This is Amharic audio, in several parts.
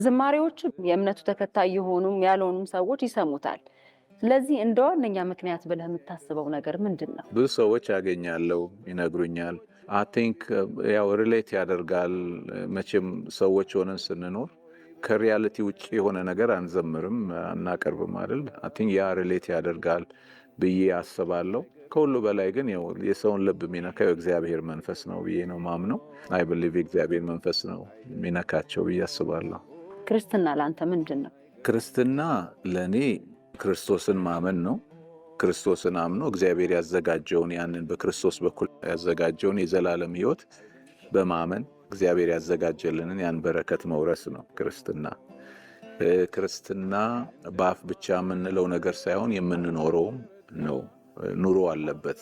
ዝማሬዎችም የእምነቱ ተከታይ የሆኑም ያልሆኑም ሰዎች ይሰሙታል። ስለዚህ እንደ ዋነኛ ምክንያት ብለህ የምታስበው ነገር ምንድን ነው? ብዙ ሰዎች ያገኛለሁ፣ ይነግሩኛል። አይ ቲንክ ያው ሪሌት ያደርጋል። መቼም ሰዎች ሆነን ስንኖር ከሪያሊቲ ውጭ የሆነ ነገር አንዘምርም፣ አናቀርብም አይደል? አይ ቲንክ ያ ሪሌት ያደርጋል ብዬ አስባለሁ። ከሁሉ በላይ ግን ያው የሰውን ልብ የሚነካው የእግዚአብሔር መንፈስ ነው ብዬ ነው ማምነው። አይ ብሊቭ የእግዚአብሔር መንፈስ ነው የሚነካቸው ብዬ አስባለሁ። ክርስትና ለአንተ ምንድን ነው? ክርስትና ለእኔ ክርስቶስን ማመን ነው። ክርስቶስን አምኖ እግዚአብሔር ያዘጋጀውን ያንን በክርስቶስ በኩል ያዘጋጀውን የዘላለም ሕይወት በማመን እግዚአብሔር ያዘጋጀልንን ያን በረከት መውረስ ነው ክርስትና። ክርስትና በአፍ ብቻ የምንለው ነገር ሳይሆን የምንኖረውም ነው። ኑሮ አለበት።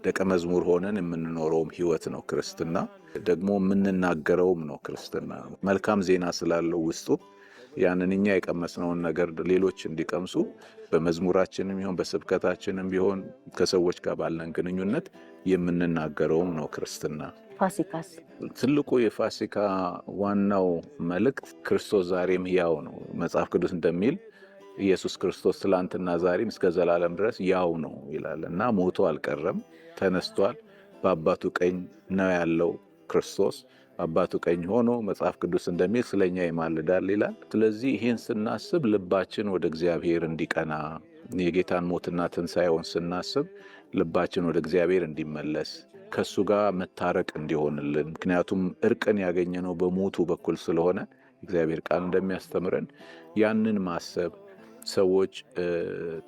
ደቀ መዝሙር ሆነን የምንኖረውም ሕይወት ነው ክርስትና። ደግሞ የምንናገረውም ነው ክርስትና። መልካም ዜና ስላለው ውስጡ ያንን እኛ የቀመስነውን ነገር ሌሎች እንዲቀምሱ በመዝሙራችንም ቢሆን በስብከታችንም ቢሆን ከሰዎች ጋር ባለን ግንኙነት የምንናገረውም ነው ክርስትና። ፋሲካስ? ትልቁ የፋሲካ ዋናው መልእክት ክርስቶስ ዛሬም ሕያው ነው። መጽሐፍ ቅዱስ እንደሚል ኢየሱስ ክርስቶስ ትላንትና ዛሬም እስከ ዘላለም ድረስ ያው ነው ይላል እና ሞቶ አልቀረም፣ ተነስቷል። በአባቱ ቀኝ ነው ያለው ክርስቶስ። አባቱ ቀኝ ሆኖ መጽሐፍ ቅዱስ እንደሚል ስለኛ ይማልዳል ይላል። ስለዚህ ይህን ስናስብ ልባችን ወደ እግዚአብሔር እንዲቀና፣ የጌታን ሞትና ትንሣኤውን ስናስብ ልባችን ወደ እግዚአብሔር እንዲመለስ፣ ከሱ ጋር መታረቅ እንዲሆንልን። ምክንያቱም እርቅን ያገኘነው በሞቱ በኩል ስለሆነ እግዚአብሔር ቃል እንደሚያስተምረን ያንን ማሰብ ሰዎች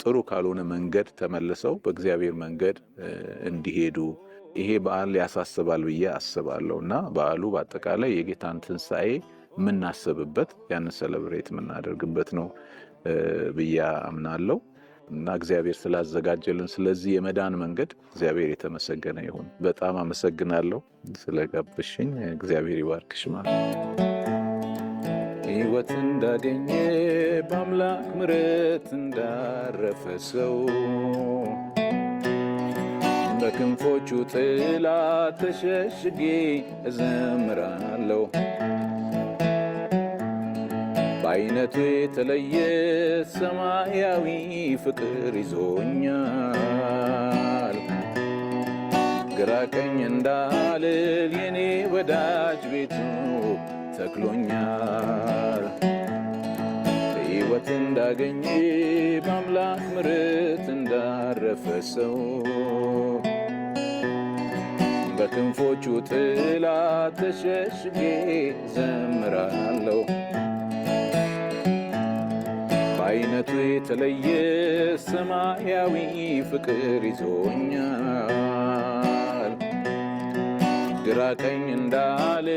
ጥሩ ካልሆነ መንገድ ተመልሰው በእግዚአብሔር መንገድ እንዲሄዱ ይሄ በዓል ያሳስባል ብዬ አስባለሁ እና በዓሉ በአጠቃላይ የጌታን ትንሣኤ የምናስብበት ያንን ሰለብሬት የምናደርግበት ነው ብዬ አምናለሁ እና እግዚአብሔር ስላዘጋጀልን ስለዚህ የመዳን መንገድ እግዚአብሔር የተመሰገነ ይሁን። በጣም አመሰግናለሁ ስለጋበዝሽኝ። እግዚአብሔር ይባርክሽ። ማለት ሕይወት እንዳገኘ በአምላክ ምሕረት እንዳረፈ ሰው በክንፎቹ ጥላ ተሸሽጌ እዘምራለሁ። በአይነቱ የተለየ ሰማያዊ ፍቅር ይዞኛል። ግራ ቀኝ እንዳልል የኔ ወዳጅ ቤቱ ተክሎኛል። ሕይወት እንዳገኘ በአምላክ ምሕረት እንዳረፈ ሰው በክንፎቹ ጥላ ተሸሽጌ ዘምራለሁ። በአይነቱ የተለየ ሰማያዊ ፍቅር ይዞኛል። ግራ ቀኝ እንዳልል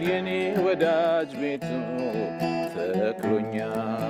የኔ ወዳጅ ቤቱ ተክሎኛል።